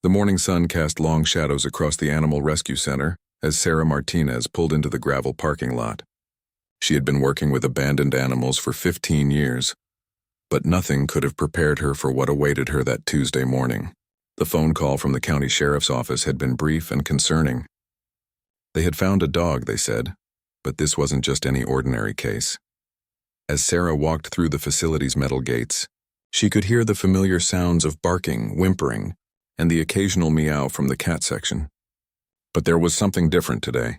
The morning sun cast long shadows across the Animal Rescue Center as Sarah Martinez pulled into the gravel parking lot. She had been working with abandoned animals for 15 years, but nothing could have prepared her for what awaited her that Tuesday morning. The phone call from the county sheriff's office had been brief and concerning. They had found a dog, they said, but this wasn't just any ordinary case. As Sarah walked through the facility's metal gates, she could hear the familiar sounds of barking, whimpering, and the occasional meow from the cat section. But there was something different today,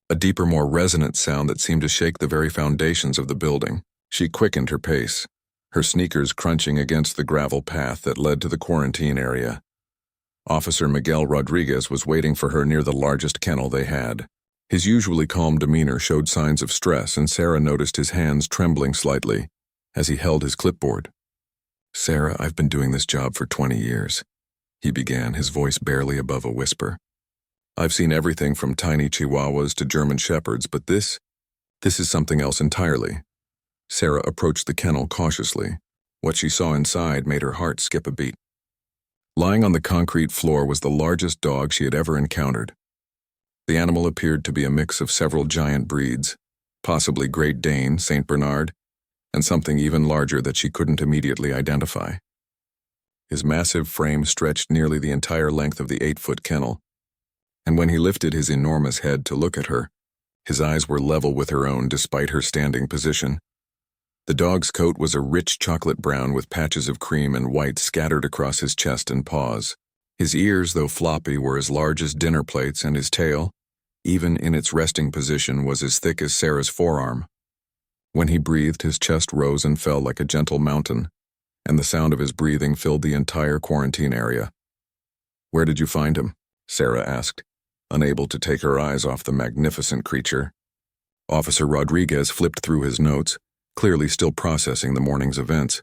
a deeper, more resonant sound that seemed to shake the very foundations of the building. She quickened her pace, her sneakers crunching against the gravel path that led to the quarantine area. Officer Miguel Rodriguez was waiting for her near the largest kennel they had. His usually calm demeanor showed signs of stress, and Sarah noticed his hands trembling slightly as he held his clipboard. "Sarah, I've been doing this job for 20 years. He began, his voice barely above a whisper. "I've seen everything from tiny chihuahuas to German shepherds, but this is something else entirely." Sarah approached the kennel cautiously. What she saw inside made her heart skip a beat. Lying on the concrete floor was the largest dog she had ever encountered. The animal appeared to be a mix of several giant breeds, possibly Great Dane, Saint Bernard, and something even larger that she couldn't immediately identify. His massive frame stretched nearly the entire length of the 8-foot kennel, and when he lifted his enormous head to look at her, his eyes were level with her own despite her standing position. The dog's coat was a rich chocolate brown with patches of cream and white scattered across his chest and paws. His ears, though floppy, were as large as dinner plates, and his tail, even in its resting position, was as thick as Sarah's forearm. When he breathed, his chest rose and fell like a gentle mountain, and the sound of his breathing filled the entire quarantine area. "Where did you find him?" Sarah asked, unable to take her eyes off the magnificent creature. Officer Rodriguez flipped through his notes, clearly still processing the morning's events.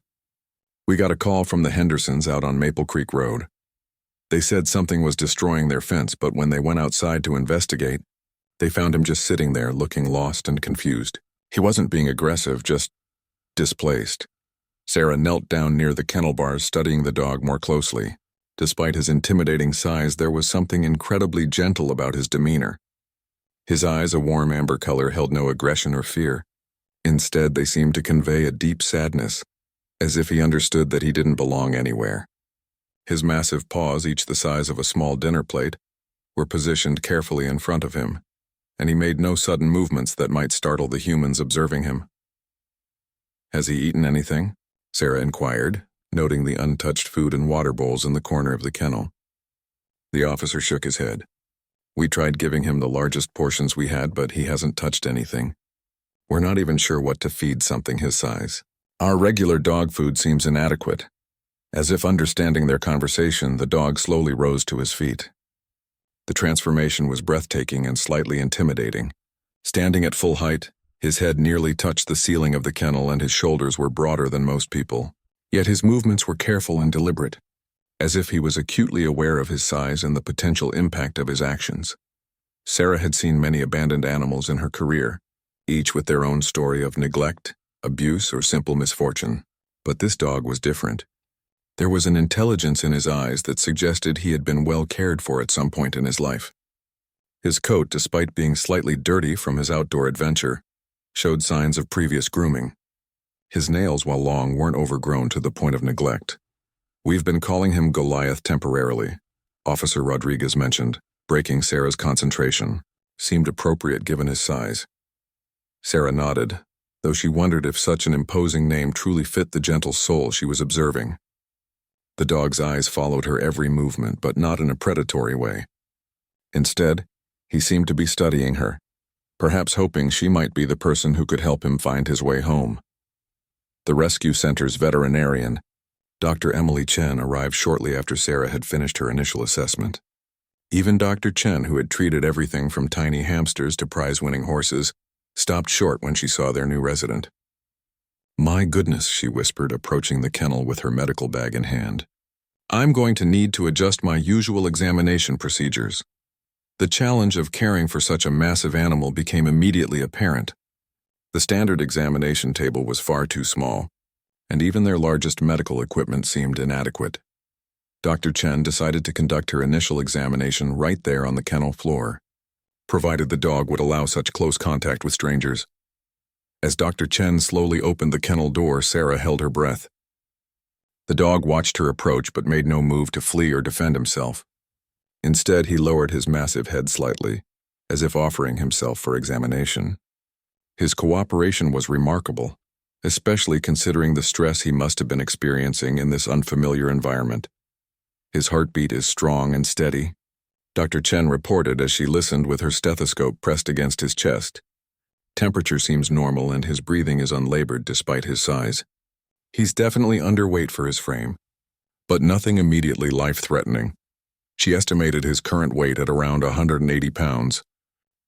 "We got a call from the Hendersons out on Maple Creek Road. They said something was destroying their fence, but when they went outside to investigate, they found him just sitting there looking lost and confused. He wasn't being aggressive, just displaced." Sarah knelt down near the kennel bars, studying the dog more closely. Despite his intimidating size, there was something incredibly gentle about his demeanor. His eyes, a warm amber color, held no aggression or fear. Instead, they seemed to convey a deep sadness, as if he understood that he didn't belong anywhere. His massive paws, each the size of a small dinner plate, were positioned carefully in front of him, and he made no sudden movements that might startle the humans observing him. "Has he eaten anything?" Sarah inquired, noting the untouched food and water bowls in the corner of the kennel. The officer shook his head. "We tried giving him the largest portions we had, but he hasn't touched anything. We're not even sure what to feed something his size. Our regular dog food seems inadequate." As if understanding their conversation, the dog slowly rose to his feet. The transformation was breathtaking and slightly intimidating. Standing at full height, his head nearly touched the ceiling of the kennel and his shoulders were broader than most people. Yet his movements were careful and deliberate, as if he was acutely aware of his size and the potential impact of his actions. Sarah had seen many abandoned animals in her career, each with their own story of neglect, abuse, or simple misfortune. But this dog was different. There was an intelligence in his eyes that suggested he had been well cared for at some point in his life. His coat, despite being slightly dirty from his outdoor adventure, showed signs of previous grooming. His nails, while long, weren't overgrown to the point of neglect. "We've been calling him Goliath temporarily," Officer Rodriguez mentioned, breaking Sarah's concentration. Seemed appropriate given his size. Sarah nodded, though she wondered if such an imposing name truly fit the gentle soul she was observing. The dog's eyes followed her every movement, but not in a predatory way. Instead, he seemed to be studying her, perhaps hoping she might be the person who could help him find his way home. The rescue center's veterinarian, Dr. Emily Chen, arrived shortly after Sarah had finished her initial assessment. Even Dr. Chen, who had treated everything from tiny hamsters to prize-winning horses, stopped short when she saw their new resident. "My goodness," she whispered, approaching the kennel with her medical bag in hand. "I'm going to need to adjust my usual examination procedures." The challenge of caring for such a massive animal became immediately apparent. The standard examination table was far too small, and even their largest medical equipment seemed inadequate. Dr. Chen decided to conduct her initial examination right there on the kennel floor, provided the dog would allow such close contact with strangers. As Dr. Chen slowly opened the kennel door, Sarah held her breath. The dog watched her approach but made no move to flee or defend himself. Instead, he lowered his massive head slightly, as if offering himself for examination. His cooperation was remarkable, especially considering the stress he must have been experiencing in this unfamiliar environment. His heartbeat is strong and steady, Dr. Chen reported as she listened with her stethoscope pressed against his chest. Temperature seems normal and his breathing is unlabored despite his size. He's definitely underweight for his frame, but nothing immediately life-threatening. She estimated his current weight at around 180 pounds,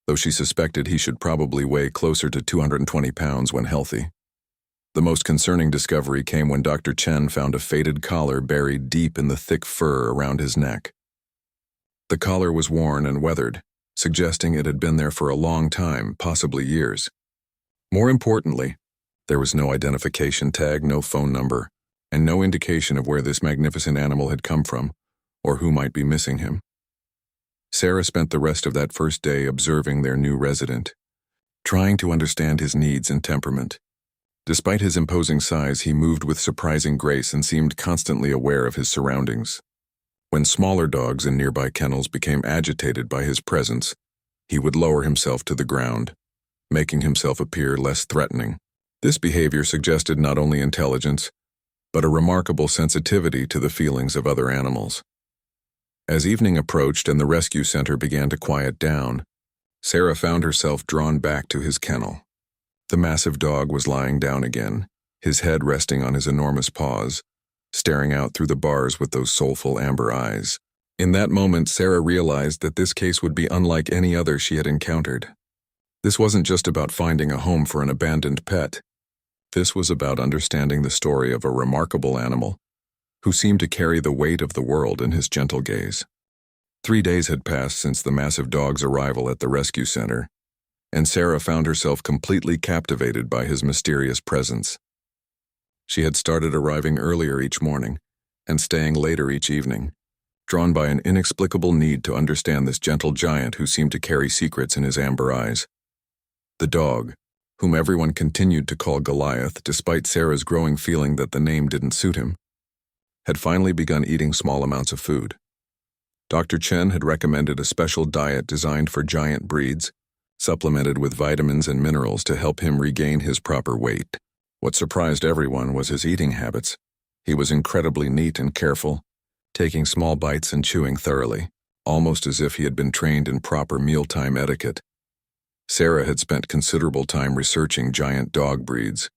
though she suspected he should probably weigh closer to 220 pounds when healthy. The most concerning discovery came when Dr. Chen found a faded collar buried deep in the thick fur around his neck. The collar was worn and weathered, suggesting it had been there for a long time, possibly years. More importantly, there was no identification tag, no phone number, and no indication of where this magnificent animal had come from, or who might be missing him. Sarah spent the rest of that first day observing their new resident, trying to understand his needs and temperament. Despite his imposing size, he moved with surprising grace and seemed constantly aware of his surroundings. When smaller dogs in nearby kennels became agitated by his presence, he would lower himself to the ground, making himself appear less threatening. This behavior suggested not only intelligence, but a remarkable sensitivity to the feelings of other animals. As evening approached and the rescue center began to quiet down, Sarah found herself drawn back to his kennel. The massive dog was lying down again, his head resting on his enormous paws, staring out through the bars with those soulful amber eyes. In that moment, Sarah realized that this case would be unlike any other she had encountered. This wasn't just about finding a home for an abandoned pet. This was about understanding the story of a remarkable animal who seemed to carry the weight of the world in his gentle gaze. 3 days had passed since the massive dog's arrival at the rescue center, and Sarah found herself completely captivated by his mysterious presence. She had started arriving earlier each morning and staying later each evening, drawn by an inexplicable need to understand this gentle giant who seemed to carry secrets in his amber eyes. The dog, whom everyone continued to call Goliath despite Sarah's growing feeling that the name didn't suit him, had finally begun eating small amounts of food. Dr. Chen had recommended a special diet designed for giant breeds, supplemented with vitamins and minerals to help him regain his proper weight. What surprised everyone was his eating habits. He was incredibly neat and careful, taking small bites and chewing thoroughly, almost as if he had been trained in proper mealtime etiquette. Sarah had spent considerable time researching giant dog breeds,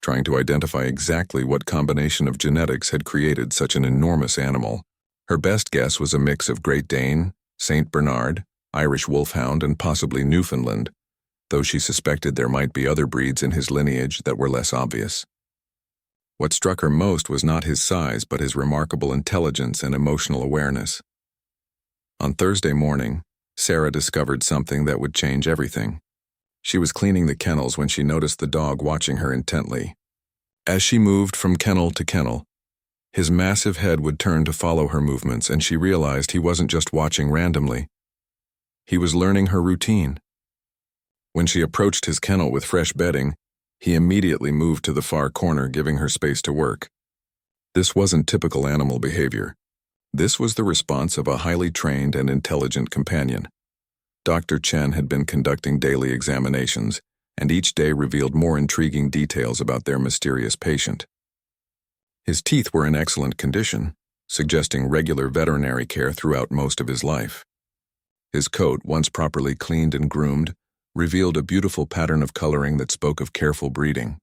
trying to identify exactly what combination of genetics had created such an enormous animal. Her best guess was a mix of Great Dane, Saint Bernard, Irish Wolfhound, and possibly Newfoundland, though she suspected there might be other breeds in his lineage that were less obvious. What struck her most was not his size, but his remarkable intelligence and emotional awareness. On Thursday morning, Sarah discovered something that would change everything. She was cleaning the kennels when she noticed the dog watching her intently. As she moved from kennel to kennel, his massive head would turn to follow her movements, and she realized he wasn't just watching randomly. He was learning her routine. When she approached his kennel with fresh bedding, he immediately moved to the far corner, giving her space to work. This wasn't typical animal behavior. This was the response of a highly trained and intelligent companion. Dr. Chen had been conducting daily examinations, and each day revealed more intriguing details about their mysterious patient. His teeth were in excellent condition, suggesting regular veterinary care throughout most of his life. His coat, once properly cleaned and groomed, revealed a beautiful pattern of coloring that spoke of careful breeding.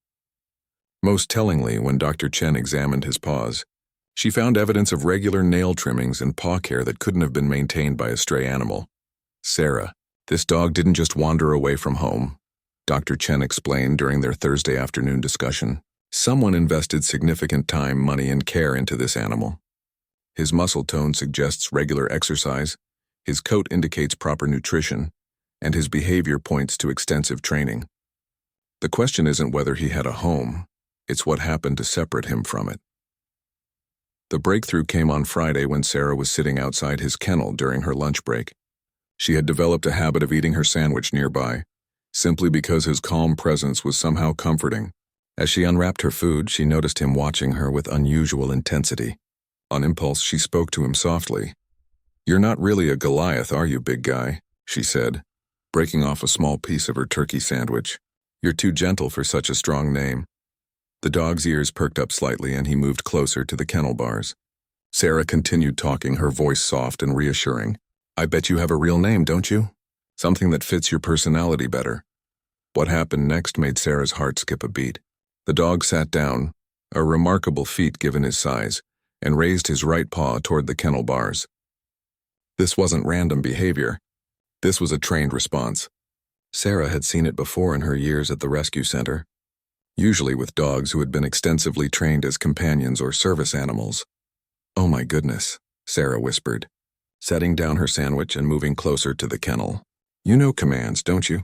Most tellingly, when Dr. Chen examined his paws, she found evidence of regular nail trimmings and paw care that couldn't have been maintained by a stray animal. Sarah, this dog didn't just wander away from home, Dr. Chen explained during their Thursday afternoon discussion. Someone invested significant time, money, and care into this animal. His muscle tone suggests regular exercise, his coat indicates proper nutrition, and his behavior points to extensive training. The question isn't whether he had a home, it's what happened to separate him from it. The breakthrough came on Friday when Sarah was sitting outside his kennel during her lunch break. She had developed a habit of eating her sandwich nearby, simply because his calm presence was somehow comforting. As she unwrapped her food, she noticed him watching her with unusual intensity. On impulse, she spoke to him softly. "You're not really a Goliath, are you, big guy?" she said, breaking off a small piece of her turkey sandwich. "You're too gentle for such a strong name." The dog's ears perked up slightly and he moved closer to the kennel bars. Sarah continued talking, her voice soft and reassuring. "I bet you have a real name, don't you? Something that fits your personality better." What happened next made Sarah's heart skip a beat. The dog sat down, a remarkable feat given his size, and raised his right paw toward the kennel bars. This wasn't random behavior. This was a trained response. Sarah had seen it before in her years at the rescue center, usually with dogs who had been extensively trained as companions or service animals. "Oh my goodness," Sarah whispered, setting down her sandwich and moving closer to the kennel. "You know commands, don't you?"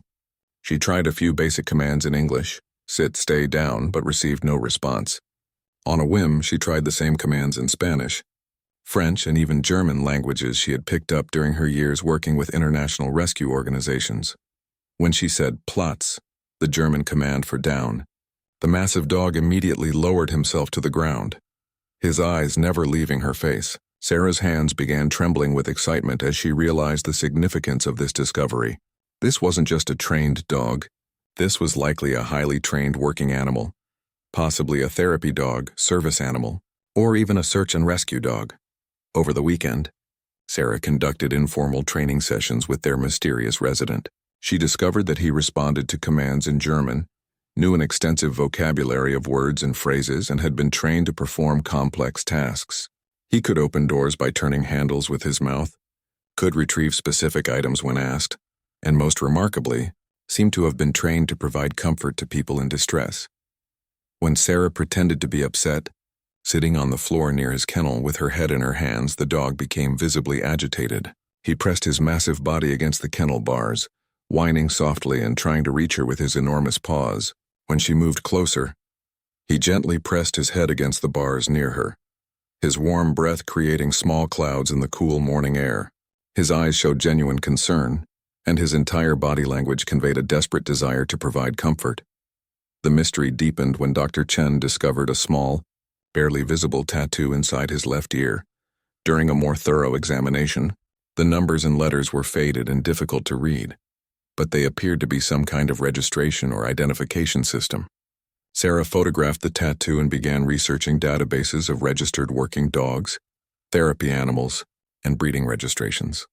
She tried a few basic commands in English, sit, stay, down, but received no response. On a whim, she tried the same commands in Spanish, French, and even German languages she had picked up during her years working with international rescue organizations. When she said Platz, the German command for down, the massive dog immediately lowered himself to the ground, his eyes never leaving her face. Sarah's hands began trembling with excitement as she realized the significance of this discovery. This wasn't just a trained dog. This was likely a highly trained working animal, possibly a therapy dog, service animal, or even a search and rescue dog. Over the weekend, Sarah conducted informal training sessions with their mysterious resident. She discovered that he responded to commands in German, knew an extensive vocabulary of words and phrases, and had been trained to perform complex tasks. He could open doors by turning handles with his mouth, could retrieve specific items when asked, and most remarkably, seemed to have been trained to provide comfort to people in distress. When Sarah pretended to be upset, sitting on the floor near his kennel with her head in her hands, the dog became visibly agitated. He pressed his massive body against the kennel bars, whining softly and trying to reach her with his enormous paws. When she moved closer, he gently pressed his head against the bars near her, his warm breath creating small clouds in the cool morning air. His eyes showed genuine concern, and his entire body language conveyed a desperate desire to provide comfort. The mystery deepened when Dr. Chen discovered a small, barely visible tattoo inside his left ear. During a more thorough examination, the numbers and letters were faded and difficult to read, but they appeared to be some kind of registration or identification system. Sarah photographed the tattoo and began researching databases of registered working dogs, therapy animals, and breeding registrations.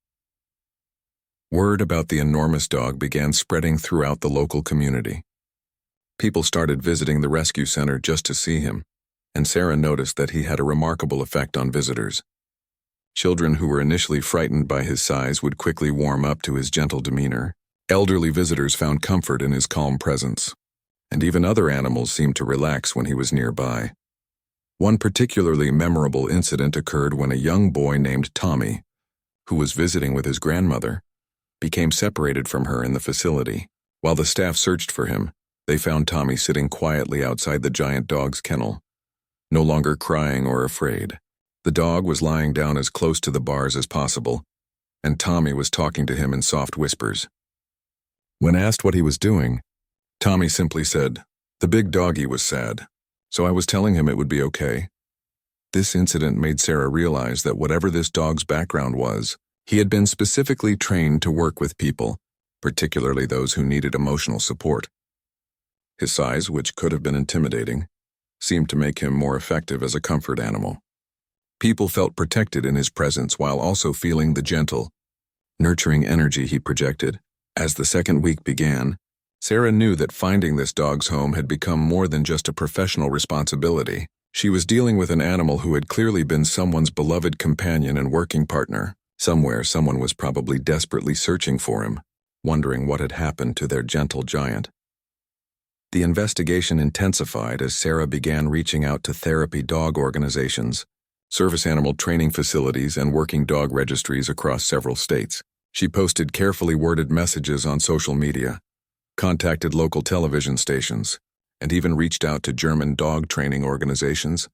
Word about the enormous dog began spreading throughout the local community. People started visiting the rescue center just to see him, and Sarah noticed that he had a remarkable effect on visitors. Children who were initially frightened by his size would quickly warm up to his gentle demeanor. Elderly visitors found comfort in his calm presence, and even other animals seemed to relax when he was nearby. One particularly memorable incident occurred when a young boy named Tommy, who was visiting with his grandmother, became separated from her in the facility. While the staff searched for him, they found Tommy sitting quietly outside the giant dog's kennel, no longer crying or afraid. The dog was lying down as close to the bars as possible, and Tommy was talking to him in soft whispers. When asked what he was doing, Tommy simply said, "The big doggy was sad, so I was telling him it would be okay." This incident made Sarah realize that whatever this dog's background was, he had been specifically trained to work with people, particularly those who needed emotional support. His size, which could have been intimidating, seemed to make him more effective as a comfort animal. People felt protected in his presence while also feeling the gentle, nurturing energy he projected. As the second week began, Sarah knew that finding this dog's home had become more than just a professional responsibility. She was dealing with an animal who had clearly been someone's beloved companion and working partner. Somewhere, someone was probably desperately searching for him, wondering what had happened to their gentle giant. The investigation intensified as Sarah began reaching out to therapy dog organizations, service animal training facilities, and working dog registries across several states. She posted carefully worded messages on social media, contacted local television stations, and even reached out to German dog training organizations,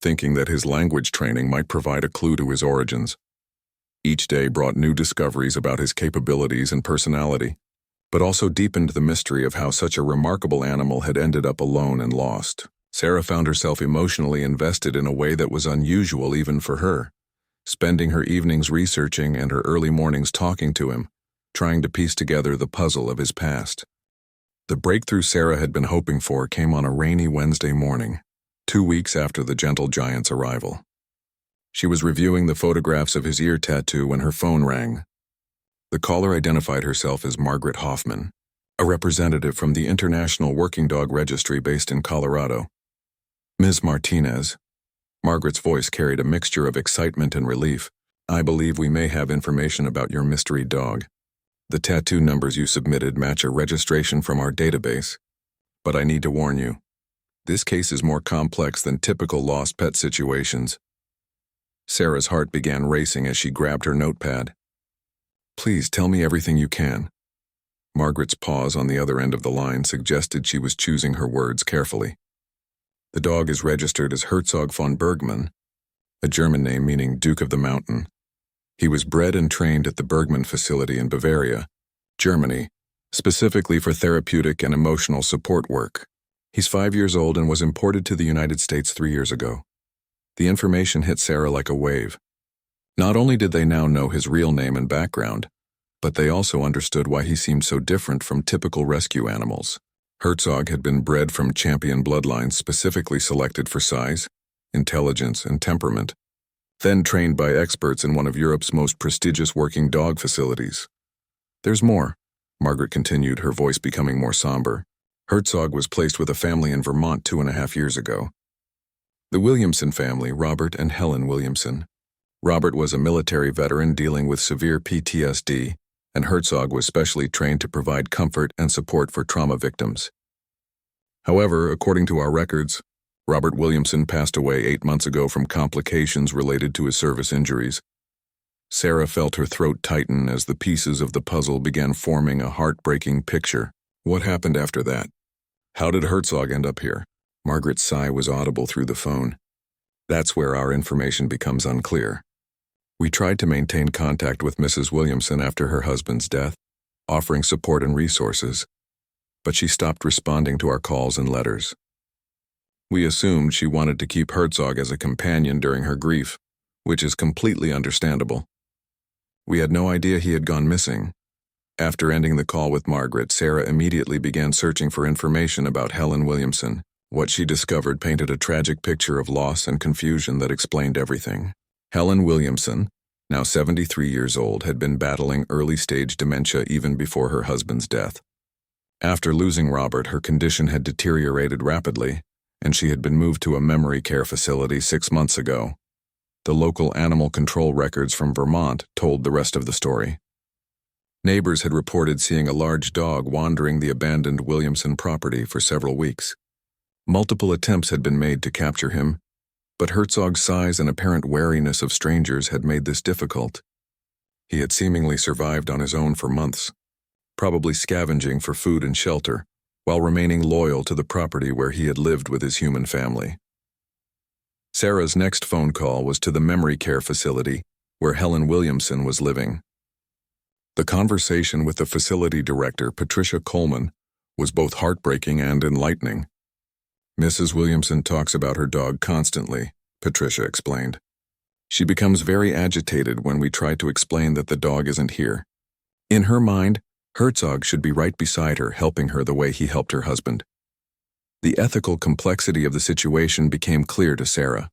thinking that his language training might provide a clue to his origins. Each day brought new discoveries about his capabilities and personality, but also deepened the mystery of how such a remarkable animal had ended up alone and lost. Sarah found herself emotionally invested in a way that was unusual even for her, spending her evenings researching and her early mornings talking to him, trying to piece together the puzzle of his past. The breakthrough Sarah had been hoping for came on a rainy Wednesday morning, 2 weeks after the gentle giant's arrival. She was reviewing the photographs of his ear tattoo when her phone rang. The caller identified herself as Margaret Hoffman, a representative from the International Working Dog Registry based in Colorado. "Ms. Martinez," Margaret's voice carried a mixture of excitement and relief. "I believe we may have information about your mystery dog. The tattoo numbers you submitted match a registration from our database. But I need to warn you, this case is more complex than typical lost pet situations." Sarah's heart began racing as she grabbed her notepad. "Please tell me everything you can." Margaret's pause on the other end of the line suggested she was choosing her words carefully. "The dog is registered as Herzog von Bergmann, a German name meaning Duke of the Mountain. He was bred and trained at the Bergmann facility in Bavaria, Germany, specifically for therapeutic and emotional support work. He's 5 years old and was imported to the United States 3 years ago." The information hit Sarah like a wave. Not only did they now know his real name and background, but they also understood why he seemed so different from typical rescue animals. Herzog had been bred from champion bloodlines specifically selected for size, intelligence, and temperament, then trained by experts in one of Europe's most prestigious working dog facilities. "There's more," Margaret continued, her voice becoming more somber. "Herzog was placed with a family in Vermont 2.5 years ago. The Williamson family, Robert and Helen Williamson. Robert was a military veteran dealing with severe PTSD, and Herzog was specially trained to provide comfort and support for trauma victims. However, according to our records, Robert Williamson passed away 8 months ago from complications related to his service injuries." Sarah felt her throat tighten as the pieces of the puzzle began forming a heartbreaking picture. What happened after that? How did Herzog end up here? Margaret's sigh was audible through the phone. "That's where our information becomes unclear. We tried to maintain contact with Mrs. Williamson after her husband's death, offering support and resources, but she stopped responding to our calls and letters. We assumed she wanted to keep Herzog as a companion during her grief, which is completely understandable. We had no idea he had gone missing." After ending the call with Margaret, Sarah immediately began searching for information about Helen Williamson. What she discovered painted a tragic picture of loss and confusion that explained everything. Helen Williamson, now 73 years old, had been battling early-stage dementia even before her husband's death. After losing Robert, her condition had deteriorated rapidly, and she had been moved to a memory care facility 6 months ago. The local animal control records from Vermont told the rest of the story. Neighbors had reported seeing a large dog wandering the abandoned Williamson property for several weeks. Multiple attempts had been made to capture him, but Herzog's size and apparent wariness of strangers had made this difficult. He had seemingly survived on his own for months, probably scavenging for food and shelter, while remaining loyal to the property where he had lived with his human family. Sarah's next phone call was to the memory care facility where Helen Williamson was living. The conversation with the facility director, Patricia Coleman, was both heartbreaking and enlightening. "Mrs. Williamson talks about her dog constantly," Patricia explained. "She becomes very agitated when we try to explain that the dog isn't here. In her mind, Herzog should be right beside her, helping her the way he helped her husband." The ethical complexity of the situation became clear to Sarah.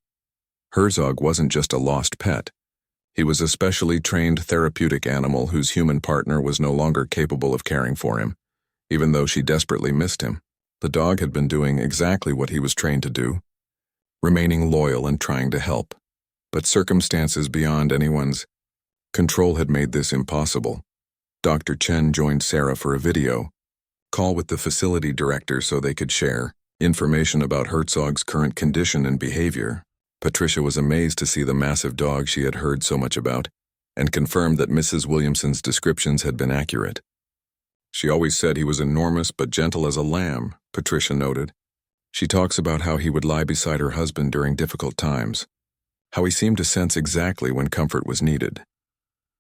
Herzog wasn't just a lost pet. He was a specially trained therapeutic animal whose human partner was no longer capable of caring for him, even though she desperately missed him. The dog had been doing exactly what he was trained to do, remaining loyal and trying to help. But circumstances beyond anyone's control had made this impossible. Dr. Chen joined Sarah for a video call with the facility director so they could share information about Herzog's current condition and behavior. Patricia was amazed to see the massive dog she had heard so much about, and confirmed that Mrs. Williamson's descriptions had been accurate. "She always said he was enormous but gentle as a lamb," Patricia noted. She talks about how he would lie beside her husband during difficult times, how he seemed to sense exactly when comfort was needed.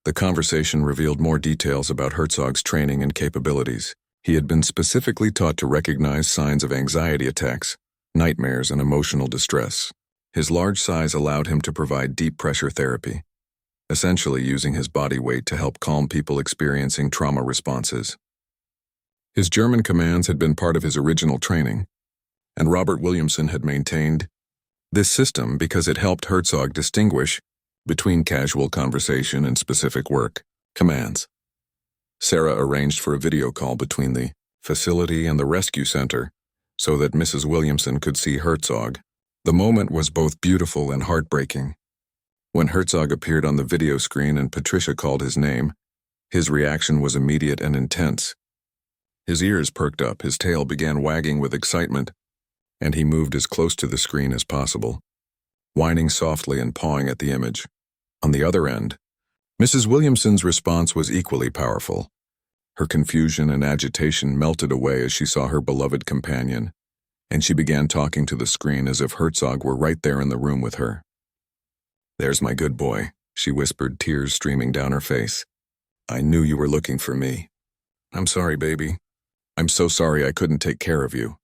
The conversation revealed more details about Herzog's training and capabilities. He had been specifically taught to recognize signs of anxiety attacks, nightmares, and emotional distress. His large size allowed him to provide deep pressure therapy, essentially using his body weight to help calm people experiencing trauma responses. His German commands had been part of his original training, and Robert Williamson had maintained this system because it helped Herzog distinguish between casual conversation and specific work commands. Sarah arranged for a video call between the facility and the rescue center so that Mrs. Williamson could see Herzog. The moment was both beautiful and heartbreaking. When Herzog appeared on the video screen and Patricia called his name, his reaction was immediate and intense. His ears perked up, his tail began wagging with excitement, and he moved as close to the screen as possible, whining softly and pawing at the image. On the other end, Mrs. Williamson's response was equally powerful. Her confusion and agitation melted away as she saw her beloved companion, and she began talking to the screen as if Herzog were right there in the room with her. "There's my good boy," she whispered, tears streaming down her face. "I knew you were looking for me. I'm sorry, baby. I'm so sorry I couldn't take care of you."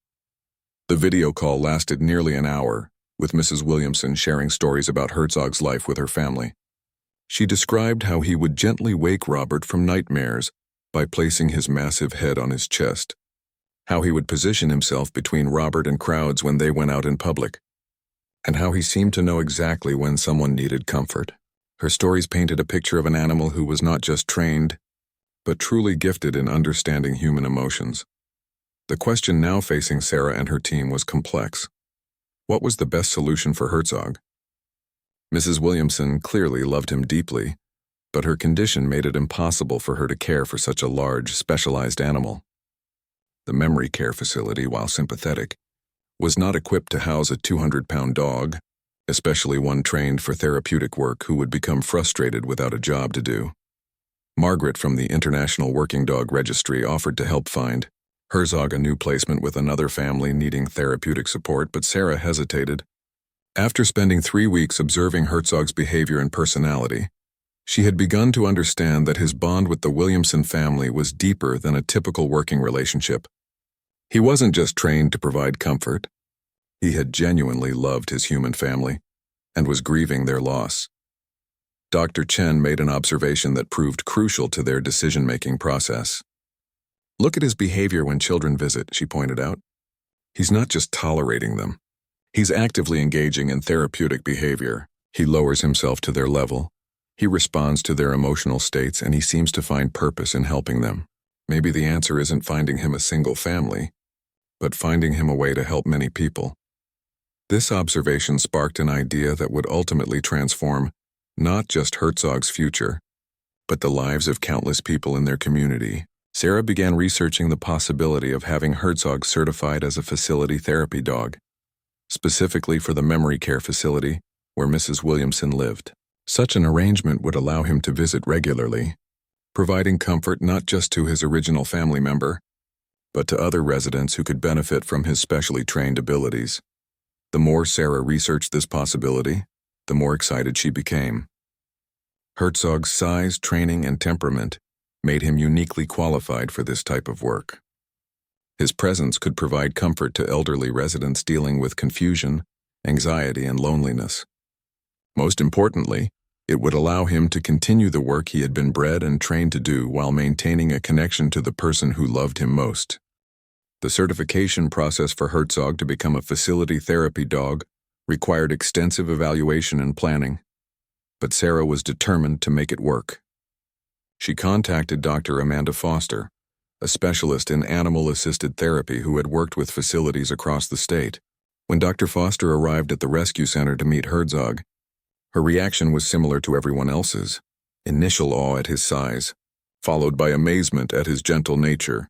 The video call lasted nearly an hour, with Mrs. Williamson sharing stories about Herzog's life with her family. She described how he would gently wake Robert from nightmares by placing his massive head on his chest, how he would position himself between Robert and crowds when they went out in public, and how he seemed to know exactly when someone needed comfort. Her stories painted a picture of an animal who was not just trained, but truly gifted in understanding human emotions. The question now facing Sarah and her team was complex. What was the best solution for Herzog? Mrs. Williamson clearly loved him deeply, but her condition made it impossible for her to care for such a large, specialized animal. The memory care facility, while sympathetic, was not equipped to house a 200-pound dog, especially one trained for therapeutic work who would become frustrated without a job to do. Margaret from the International Working Dog Registry offered to help find Herzog a new placement with another family needing therapeutic support, but Sarah hesitated. After spending 3 weeks observing Herzog's behavior and personality, she had begun to understand that his bond with the Williamson family was deeper than a typical working relationship. He wasn't just trained to provide comfort. He had genuinely loved his human family and was grieving their loss. Dr. Chen made an observation that proved crucial to their decision-making process. "Look at his behavior when children visit," she pointed out. "He's not just tolerating them. He's actively engaging in therapeutic behavior. He lowers himself to their level. He responds to their emotional states, and he seems to find purpose in helping them. Maybe the answer isn't finding him a single family, but finding him a way to help many people." This observation sparked an idea that would ultimately transform not just Herzog's future, but the lives of countless people in their community. Sarah began researching the possibility of having Herzog certified as a facility therapy dog, specifically for the memory care facility where Mrs. Williamson lived. Such an arrangement would allow him to visit regularly, providing comfort not just to his original family member, but to other residents who could benefit from his specially trained abilities. The more Sarah researched this possibility, the more excited she became. Herzog's size, training, and temperament made him uniquely qualified for this type of work. His presence could provide comfort to elderly residents dealing with confusion, anxiety, and loneliness. Most importantly, it would allow him to continue the work he had been bred and trained to do while maintaining a connection to the person who loved him most. The certification process for Herzog to become a facility therapy dog required extensive evaluation and planning, but Sarah was determined to make it work. She contacted Dr. Amanda Foster, a specialist in animal-assisted therapy who had worked with facilities across the state. When Dr. Foster arrived at the rescue center to meet Herzog, her reaction was similar to everyone else's: initial awe at his size, followed by amazement at his gentle nature.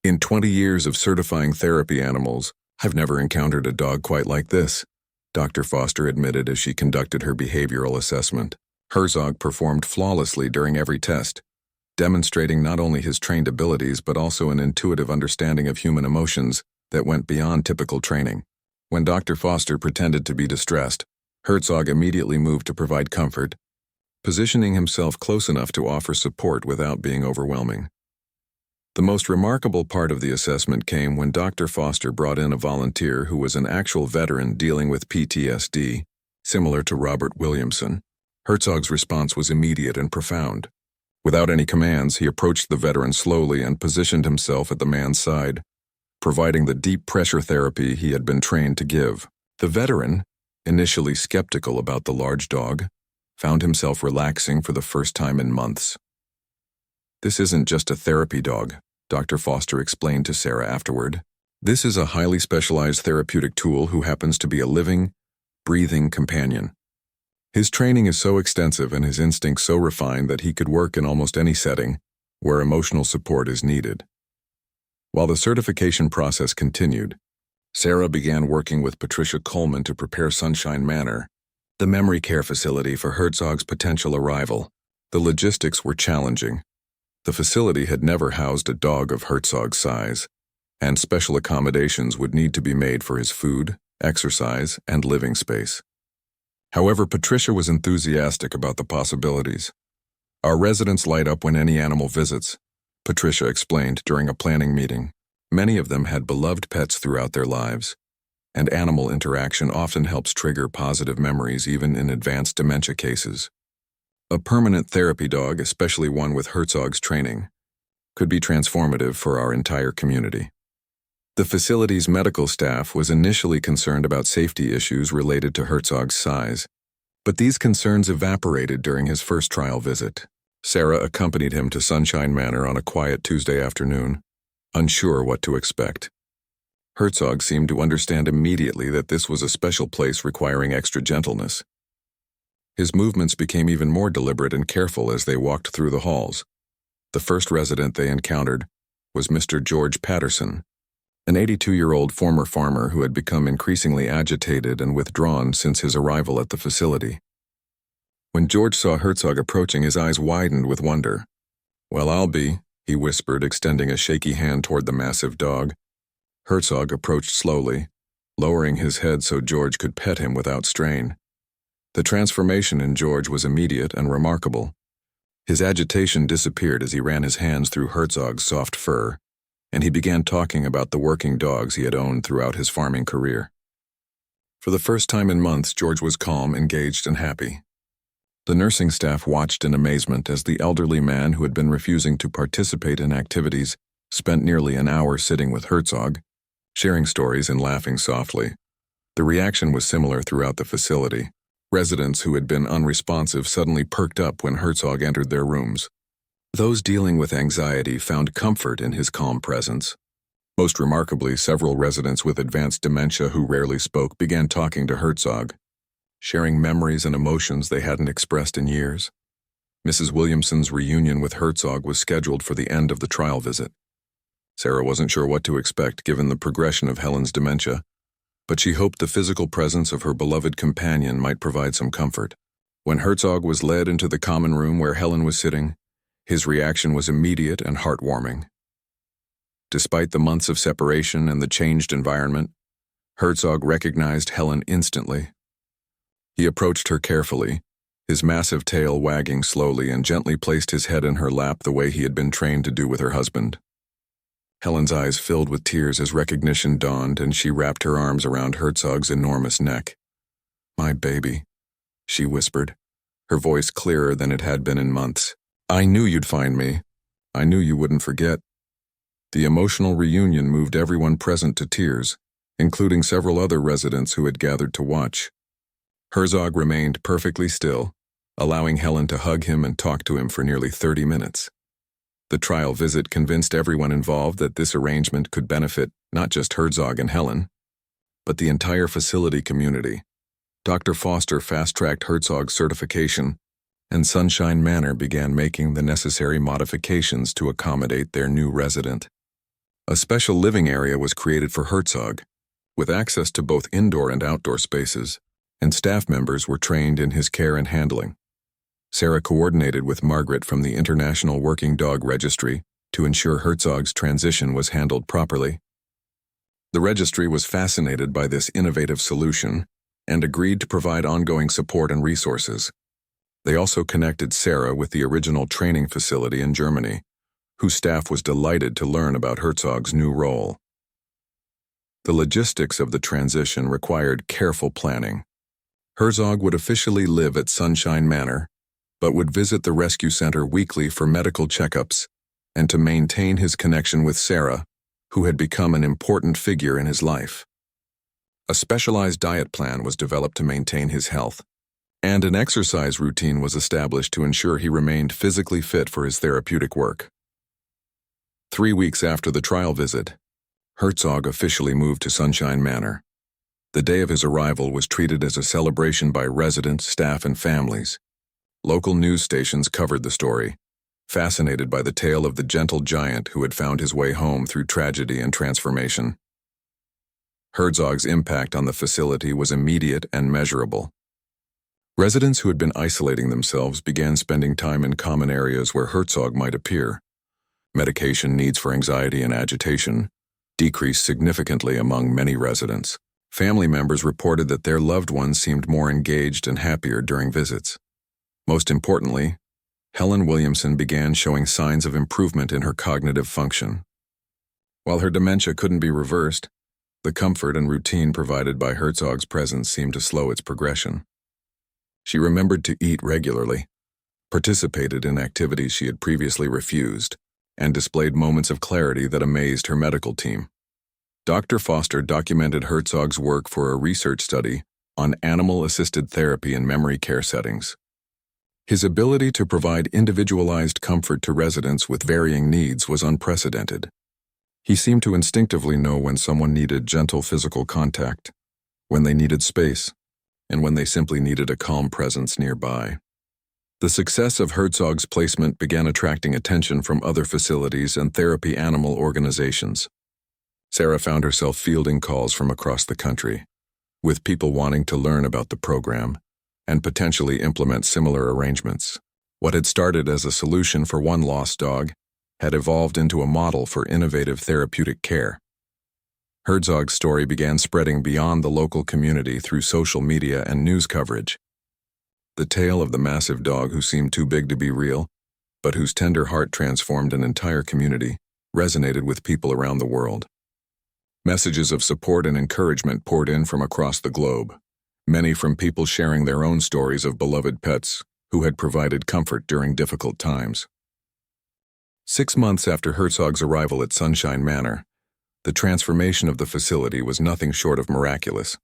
"In 20 years of certifying therapy animals, I've never encountered a dog quite like this," Dr. Foster admitted as she conducted her behavioral assessment. Herzog performed flawlessly during every test, demonstrating not only his trained abilities but also an intuitive understanding of human emotions that went beyond typical training. When Dr. Foster pretended to be distressed, Herzog immediately moved to provide comfort, positioning himself close enough to offer support without being overwhelming. The most remarkable part of the assessment came when Dr. Foster brought in a volunteer who was an actual veteran dealing with PTSD, similar to Robert Williamson. Herzog's response was immediate and profound. Without any commands, he approached the veteran slowly and positioned himself at the man's side, providing the deep pressure therapy he had been trained to give. The veteran, initially skeptical about the large dog, found himself relaxing for the first time in months. "This isn't just a therapy dog," Dr. Foster explained to Sarah afterward. "This is a highly specialized therapeutic tool who happens to be a living, breathing companion. His training is so extensive and his instincts so refined that he could work in almost any setting where emotional support is needed." While the certification process continued, Sarah began working with Patricia Coleman to prepare Sunshine Manor, the memory care facility for Herzog's potential arrival. The logistics were challenging. The facility had never housed a dog of Herzog's size, and special accommodations would need to be made for his food, exercise, and living space. However, Patricia was enthusiastic about the possibilities. "Our residents light up when any animal visits," Patricia explained during a planning meeting. Many of them had beloved pets throughout their lives, and animal interaction often helps trigger positive memories even in advanced dementia cases. A permanent therapy dog, especially one with Herzog's training, could be transformative for our entire community. The facility's medical staff was initially concerned about safety issues related to Herzog's size, but these concerns evaporated during his first trial visit. Sarah accompanied him to Sunshine Manor on a quiet Tuesday afternoon, unsure what to expect. Herzog seemed to understand immediately that this was a special place requiring extra gentleness. His movements became even more deliberate and careful as they walked through the halls. The first resident they encountered was Mr. George Patterson, an 82-year-old former farmer who had become increasingly agitated and withdrawn since his arrival at the facility. When George saw Herzog approaching, his eyes widened with wonder. "Well, I'll be," he whispered, extending a shaky hand toward the massive dog. Herzog approached slowly, lowering his head so George could pet him without strain. The transformation in George was immediate and remarkable. His agitation disappeared as he ran his hands through Herzog's soft fur, and he began talking about the working dogs he had owned throughout his farming career. For the first time in months, George was calm, engaged, and happy. The nursing staff watched in amazement as the elderly man who had been refusing to participate in activities spent nearly an hour sitting with Herzog, sharing stories and laughing softly. The reaction was similar throughout the facility. Residents who had been unresponsive suddenly perked up when Herzog entered their rooms. Those dealing with anxiety found comfort in his calm presence. Most remarkably, several residents with advanced dementia who rarely spoke began talking to Herzog, sharing memories and emotions they hadn't expressed in years. Mrs. Williamson's reunion with Herzog was scheduled for the end of the trial visit. Sarah wasn't sure what to expect given the progression of Helen's dementia, but she hoped the physical presence of her beloved companion might provide some comfort. When Herzog was led into the common room where Helen was sitting, his reaction was immediate and heartwarming. Despite the months of separation and the changed environment, Herzog recognized Helen instantly. He approached her carefully, his massive tail wagging slowly, and gently placed his head in her lap the way he had been trained to do with her husband. Helen's eyes filled with tears as recognition dawned, and she wrapped her arms around Herzog's enormous neck. "My baby," she whispered, her voice clearer than it had been in months. "I knew you'd find me. I knew you wouldn't forget." The emotional reunion moved everyone present to tears, including several other residents who had gathered to watch. Herzog remained perfectly still, allowing Helen to hug him and talk to him for nearly 30 minutes. The trial visit convinced everyone involved that this arrangement could benefit not just Herzog and Helen, but the entire facility community. Dr. Foster fast-tracked Herzog's certification, and Sunshine Manor began making the necessary modifications to accommodate their new resident. A special living area was created for Herzog, with access to both indoor and outdoor spaces, and staff members were trained in his care and handling. Sarah coordinated with Margaret from the International Working Dog Registry to ensure Herzog's transition was handled properly. The registry was fascinated by this innovative solution and agreed to provide ongoing support and resources. They also connected Sarah with the original training facility in Germany, whose staff was delighted to learn about Herzog's new role. The logistics of the transition required careful planning. Herzog would officially live at Sunshine Manor, but would visit the rescue center weekly for medical checkups and to maintain his connection with Sarah, who had become an important figure in his life. A specialized diet plan was developed to maintain his health, and an exercise routine was established to ensure he remained physically fit for his therapeutic work. 3 weeks after the trial visit, Herzog officially moved to Sunshine Manor. The day of his arrival was treated as a celebration by residents, staff, and families. Local news stations covered the story, fascinated by the tale of the gentle giant who had found his way home through tragedy and transformation. Herzog's impact on the facility was immediate and measurable. Residents who had been isolating themselves began spending time in common areas where Herzog might appear. Medication needs for anxiety and agitation decreased significantly among many residents. Family members reported that their loved ones seemed more engaged and happier during visits. Most importantly, Helen Williamson began showing signs of improvement in her cognitive function. While her dementia couldn't be reversed, the comfort and routine provided by Herzog's presence seemed to slow its progression. She remembered to eat regularly, participated in activities she had previously refused, and displayed moments of clarity that amazed her medical team. Dr. Foster documented Herzog's work for a research study on animal-assisted therapy in memory care settings. His ability to provide individualized comfort to residents with varying needs was unprecedented. He seemed to instinctively know when someone needed gentle physical contact, when they needed space, and when they simply needed a calm presence nearby. The success of Herzog's placement began attracting attention from other facilities and therapy animal organizations. Sarah found herself fielding calls from across the country, with people wanting to learn about the program and potentially implement similar arrangements. What had started as a solution for one lost dog had evolved into a model for innovative therapeutic care. Herzog's story began spreading beyond the local community through social media and news coverage. The tale of the massive dog who seemed too big to be real, but whose tender heart transformed an entire community, resonated with people around the world. Messages of support and encouragement poured in from across the globe, many from people sharing their own stories of beloved pets who had provided comfort during difficult times. 6 months after Herzog's arrival at Sunshine Manor, the transformation of the facility was nothing short of miraculous.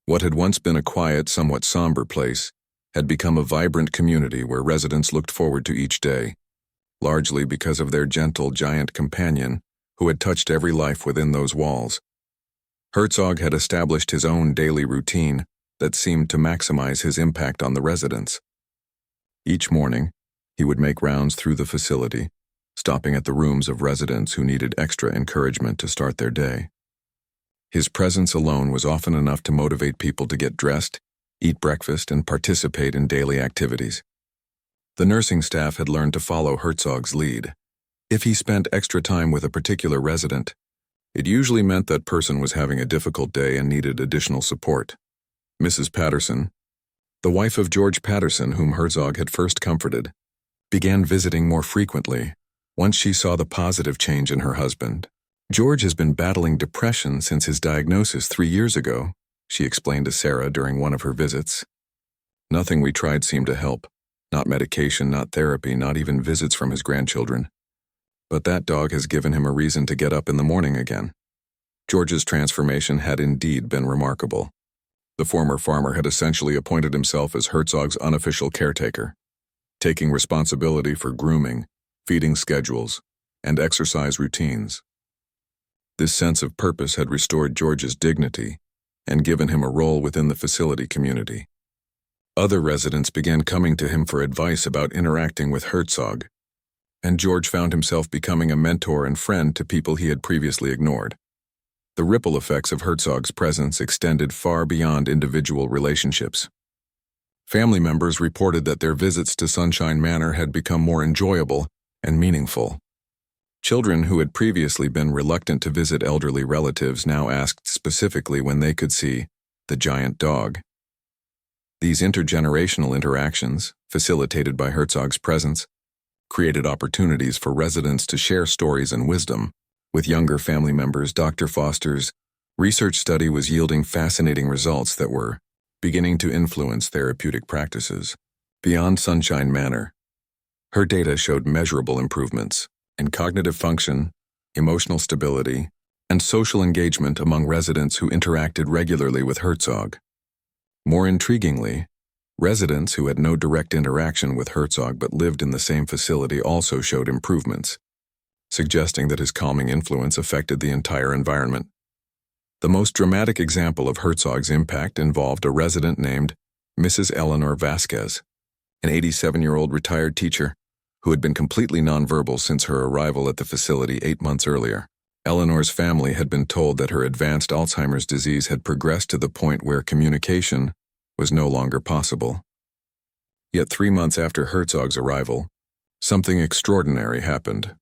What had once been a quiet, somewhat somber place had become a vibrant community where residents looked forward to each day, largely because of their gentle giant companion who had touched every life within those walls. Herzog had established his own daily routine that seemed to maximize his impact on the residents. Each morning, he would make rounds through the facility, stopping at the rooms of residents who needed extra encouragement to start their day. His presence alone was often enough to motivate people to get dressed, eat breakfast, and participate in daily activities. The nursing staff had learned to follow Herzog's lead. If he spent extra time with a particular resident, it usually meant that person was having a difficult day and needed additional support. Mrs. Patterson, the wife of George Patterson, whom Herzog had first comforted, began visiting more frequently once she saw the positive change in her husband. "George has been battling depression since his diagnosis 3 years ago," she explained to Sarah during one of her visits. "Nothing we tried seemed to help. Not medication, not therapy, not even visits from his grandchildren. But that dog has given him a reason to get up in the morning again." George's transformation had indeed been remarkable. The former farmer had essentially appointed himself as Herzog's unofficial caretaker, taking responsibility for grooming, feeding schedules, and exercise routines. This sense of purpose had restored George's dignity and given him a role within the facility community. Other residents began coming to him for advice about interacting with Herzog, and George found himself becoming a mentor and friend to people he had previously ignored. The ripple effects of Herzog's presence extended far beyond individual relationships. Family members reported that their visits to Sunshine Manor had become more enjoyable and meaningful. Children who had previously been reluctant to visit elderly relatives now asked specifically when they could see the giant dog. These intergenerational interactions, facilitated by Herzog's presence, created opportunities for residents to share stories and wisdom. With younger family members, Dr. Foster's research study was yielding fascinating results that were beginning to influence therapeutic practices. Beyond Sunshine Manor, her data showed measurable improvements in cognitive function, emotional stability, and social engagement among residents who interacted regularly with Herzog. More intriguingly, residents who had no direct interaction with Herzog but lived in the same facility also showed improvements, suggesting that his calming influence affected the entire environment. The most dramatic example of Herzog's impact involved a resident named Mrs. Eleanor Vasquez, an 87-year-old retired teacher who had been completely nonverbal since her arrival at the facility 8 months earlier. Eleanor's family had been told that her advanced Alzheimer's disease had progressed to the point where communication was no longer possible. Yet 3 months after Herzog's arrival, something extraordinary happened.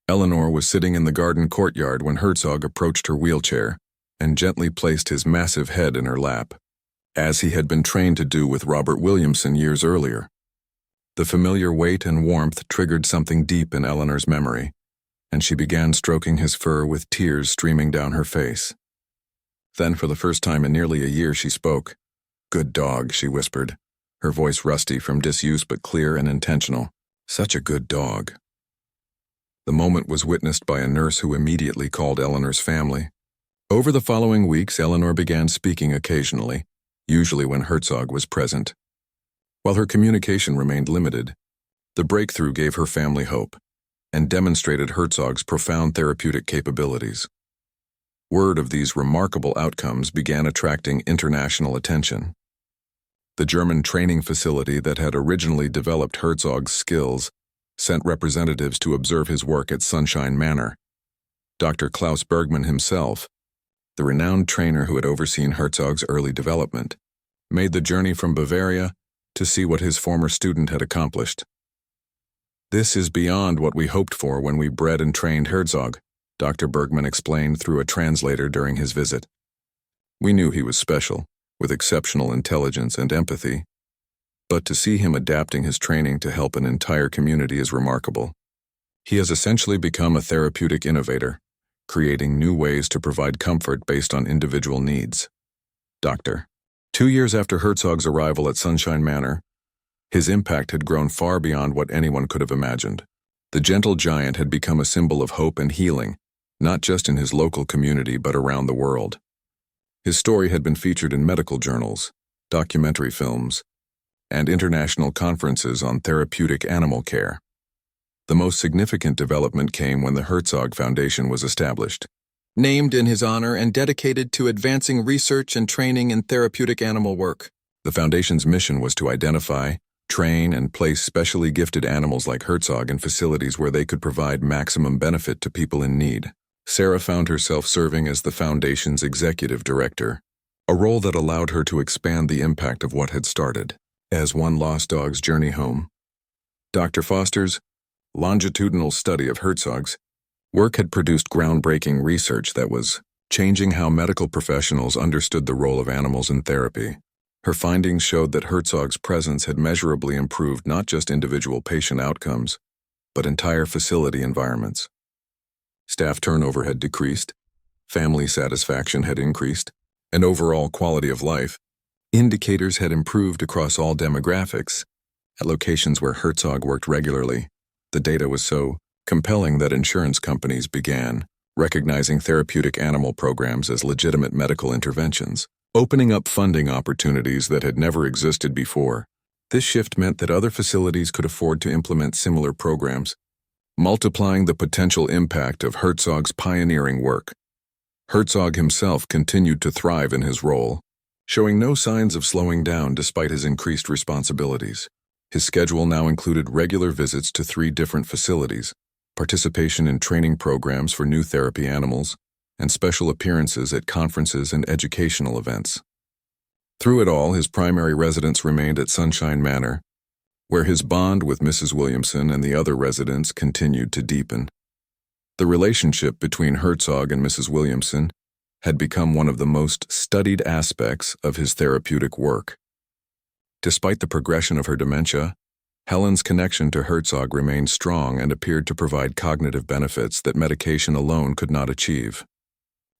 Eleanor was sitting in the garden courtyard when Herzog approached her wheelchair and gently placed his massive head in her lap, as he had been trained to do with Robert Williamson years earlier. The familiar weight and warmth triggered something deep in Eleanor's memory, and she began stroking his fur with tears streaming down her face. Then, for the first time in nearly a year, she spoke. "Good dog," she whispered, her voice rusty from disuse but clear and intentional. "Such a good dog." The moment was witnessed by a nurse who immediately called Eleanor's family. Over the following weeks, Eleanor began speaking occasionally, usually when Herzog was present. While her communication remained limited, the breakthrough gave her family hope and demonstrated Herzog's profound therapeutic capabilities. Word of these remarkable outcomes began attracting international attention. The German training facility that had originally developed Herzog's skills sent representatives to observe his work at Sunshine Manor. Dr. Klaus Bergmann himself, the renowned trainer who had overseen Herzog's early development, made the journey from Bavaria to see what his former student had accomplished. "This is beyond what we hoped for when we bred and trained Herzog," Dr. Bergmann explained through a translator during his visit. "We knew he was special, with exceptional intelligence and empathy, but to see him adapting his training to help an entire community is remarkable. He has essentially become a therapeutic innovator, creating new ways to provide comfort based on individual needs." Dr. 2 years after Herzog's arrival at Sunshine Manor, his impact had grown far beyond what anyone could have imagined. The gentle giant had become a symbol of hope and healing, not just in his local community but around the world. His story had been featured in medical journals, documentary films, and international conferences on therapeutic animal care. The most significant development came when the Herzog Foundation was established. Named in his honor and dedicated to advancing research and training in therapeutic animal work. The Foundation's mission was to identify, train, and place specially gifted animals like Herzog in facilities where they could provide maximum benefit to people in need. Sarah found herself serving as the Foundation's executive director, a role that allowed her to expand the impact of what had started as one lost dog's journey home. Dr. Foster's longitudinal study of Herzog's work had produced groundbreaking research that was changing how medical professionals understood the role of animals in therapy. Her findings showed that Herzog's presence had measurably improved not just individual patient outcomes, but entire facility environments. Staff turnover had decreased, family satisfaction had increased, and overall quality of life indicators had improved across all demographics. At locations where Herzog worked regularly, the data was so compelling that insurance companies began recognizing therapeutic animal programs as legitimate medical interventions, opening up funding opportunities that had never existed before. This shift meant that other facilities could afford to implement similar programs, multiplying the potential impact of Herzog's pioneering work. Herzog himself continued to thrive in his role, showing no signs of slowing down despite his increased responsibilities. His schedule now included regular visits to 3 different facilities, participation in training programs for new therapy animals, and special appearances at conferences and educational events. Through it all, his primary residence remained at Sunshine Manor, where his bond with Mrs. Williamson and the other residents continued to deepen. The relationship between Herzog and Mrs. Williamson had become one of the most studied aspects of his therapeutic work. Despite the progression of her dementia, Helen's connection to Herzog remained strong and appeared to provide cognitive benefits that medication alone could not achieve.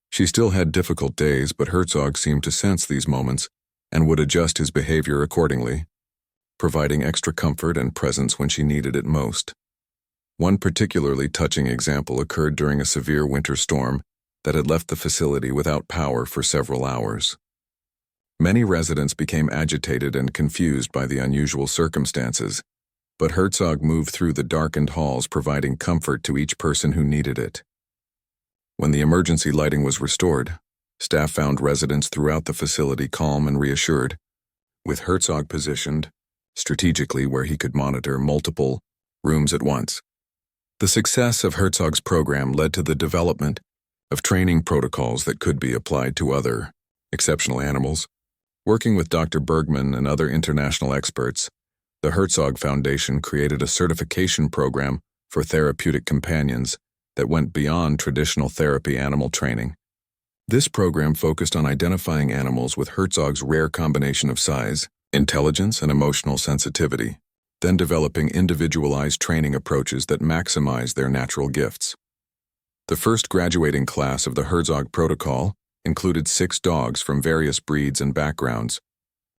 She still had difficult days, but Herzog seemed to sense these moments and would adjust his behavior accordingly, providing extra comfort and presence when she needed it most. One particularly touching example occurred during a severe winter storm that had left the facility without power for several hours. Many residents became agitated and confused by the unusual circumstances, but Herzog moved through the darkened halls, providing comfort to each person who needed it. When the emergency lighting was restored, staff found residents throughout the facility calm and reassured, with Herzog positioned strategically where he could monitor multiple rooms at once. The success of Herzog's program led to the development of training protocols that could be applied to other exceptional animals. Working with Dr. Bergman and other international experts, the Herzog Foundation created a certification program for therapeutic companions that went beyond traditional therapy animal training. This program focused on identifying animals with Herzog's rare combination of size, intelligence, and emotional sensitivity, then developing individualized training approaches that maximize their natural gifts. The first graduating class of the Herzog protocol included 6 dogs from various breeds and backgrounds,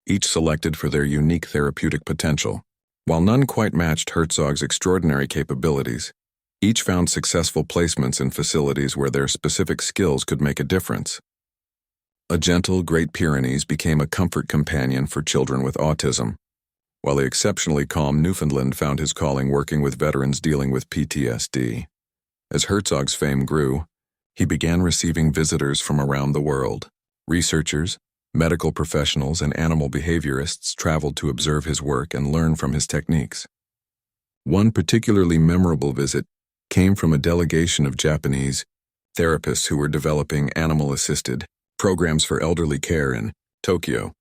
each selected for their unique therapeutic potential. While none quite matched Herzog's extraordinary capabilities, each found successful placements in facilities where their specific skills could make a difference. A gentle Great Pyrenees became a comfort companion for children with autism, while the exceptionally calm Newfoundland found his calling working with veterans dealing with PTSD. As Herzog's fame grew, he began receiving visitors from around the world. Researchers, medical professionals, and animal behaviorists traveled to observe his work and learn from his techniques. One particularly memorable visit came from a delegation of Japanese therapists who were developing animal-assisted programs for elderly care in Tokyo.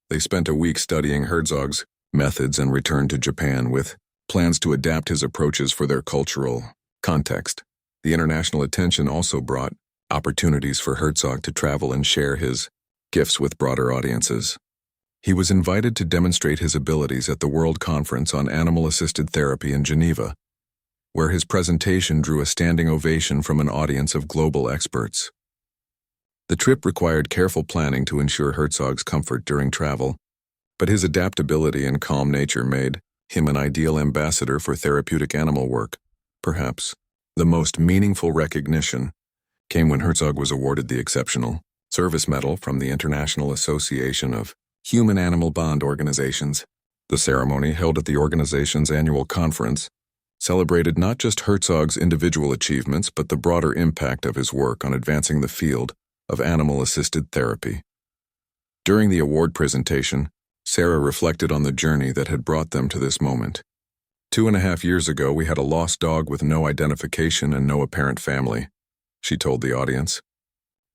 They spent a week studying Herzog's methods and returned to Japan with plans to adapt his approaches for their cultural context. The international attention also brought opportunities for Herzog to travel and share his gifts with broader audiences. He was invited to demonstrate his abilities at the World Conference on Animal-Assisted Therapy in Geneva, where his presentation drew a standing ovation from an audience of global experts. The trip required careful planning to ensure Herzog's comfort during travel, but his adaptability and calm nature made him an ideal ambassador for therapeutic animal work. Perhaps the most meaningful recognition came when Herzog was awarded the Exceptional Service Medal from the International Association of Human-Animal Bond Organizations. The ceremony, held at the organization's annual conference, celebrated not just Herzog's individual achievements but the broader impact of his work on advancing the field of animal-assisted therapy. During the award presentation, Sarah reflected on the journey that had brought them to this moment. 2.5 years ago, we had a lost dog with no identification and no apparent family, she told the audience.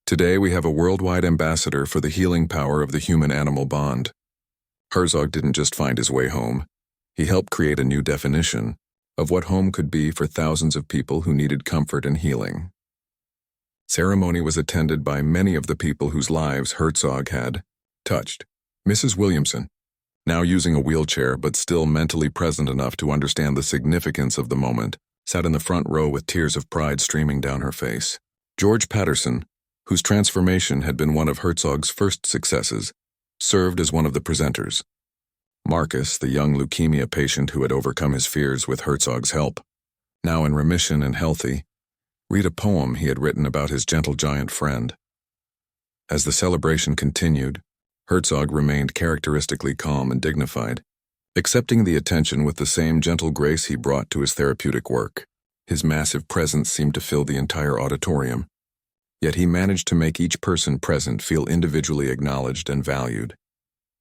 Today, we have a worldwide ambassador for the healing power of the human-animal bond. Herzog didn't just find his way home. He helped create a new definition of what home could be for thousands of people who needed comfort and healing. Ceremony was attended by many of the people whose lives Herzog had touched. Mrs. Williamson, now using a wheelchair but still mentally present enough to understand the significance of the moment, sat in the front row with tears of pride streaming down her face. George Patterson, whose transformation had been one of Herzog's first successes, served as one of the presenters. Marcus, the young leukemia patient who had overcome his fears with Herzog's help, now in remission and healthy, read a poem he had written about his gentle giant friend. As the celebration continued, Herzog remained characteristically calm and dignified, accepting the attention with the same gentle grace he brought to his therapeutic work. His massive presence seemed to fill the entire auditorium, yet he managed to make each person present feel individually acknowledged and valued.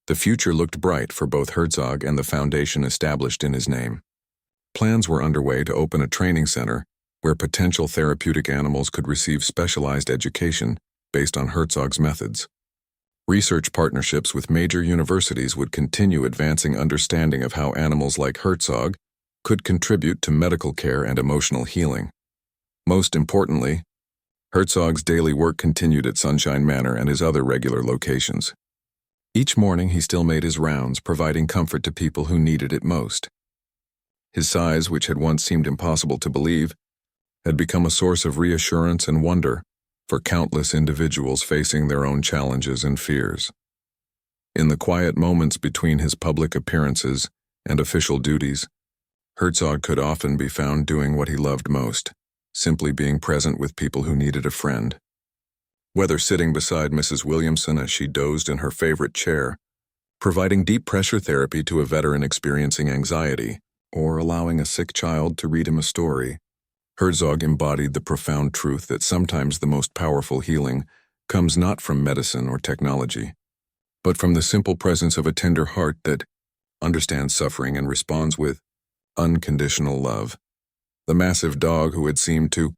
The future looked bright for both Herzog and the foundation established in his name. Plans were underway to open a training center where potential therapeutic animals could receive specialized education based on Herzog's methods. Research partnerships with major universities would continue advancing understanding of how animals like Herzog could contribute to medical care and emotional healing. Most importantly, Herzog's daily work continued at Sunshine Manor and his other regular locations. Each morning he still made his rounds, providing comfort to people who needed it most. His size, which had once seemed impossible to believe, had become a source of reassurance and wonder for countless individuals facing their own challenges and fears. In the quiet moments between his public appearances and official duties, Herzog could often be found doing what he loved most, simply being present with people who needed a friend. Whether sitting beside Mrs. Williamson as she dozed in her favorite chair, providing deep pressure therapy to a veteran experiencing anxiety, or allowing a sick child to read him a story, Herzog embodied the profound truth that sometimes the most powerful healing comes not from medicine or technology, but from the simple presence of a tender heart that understands suffering and responds with unconditional love. The massive dog, who had seemed too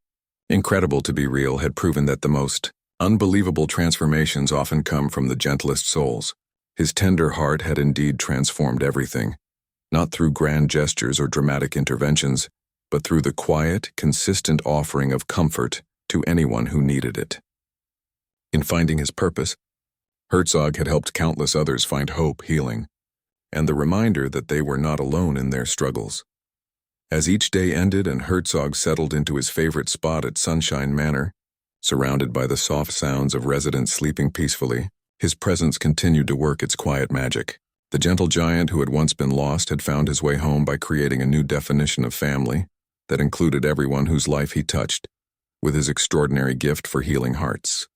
incredible to be real, had proven that the most unbelievable transformations often come from the gentlest souls. His tender heart had indeed transformed everything, not through grand gestures or dramatic interventions, but through the quiet, consistent offering of comfort to anyone who needed it. In finding his purpose, Herzog had helped countless others find hope, healing, and the reminder that they were not alone in their struggles. As each day ended and Herzog settled into his favorite spot at Sunshine Manor, surrounded by the soft sounds of residents sleeping peacefully, his presence continued to work its quiet magic. The gentle giant who had once been lost had found his way home by creating a new definition of family that included everyone whose life he touched, with his extraordinary gift for healing hearts.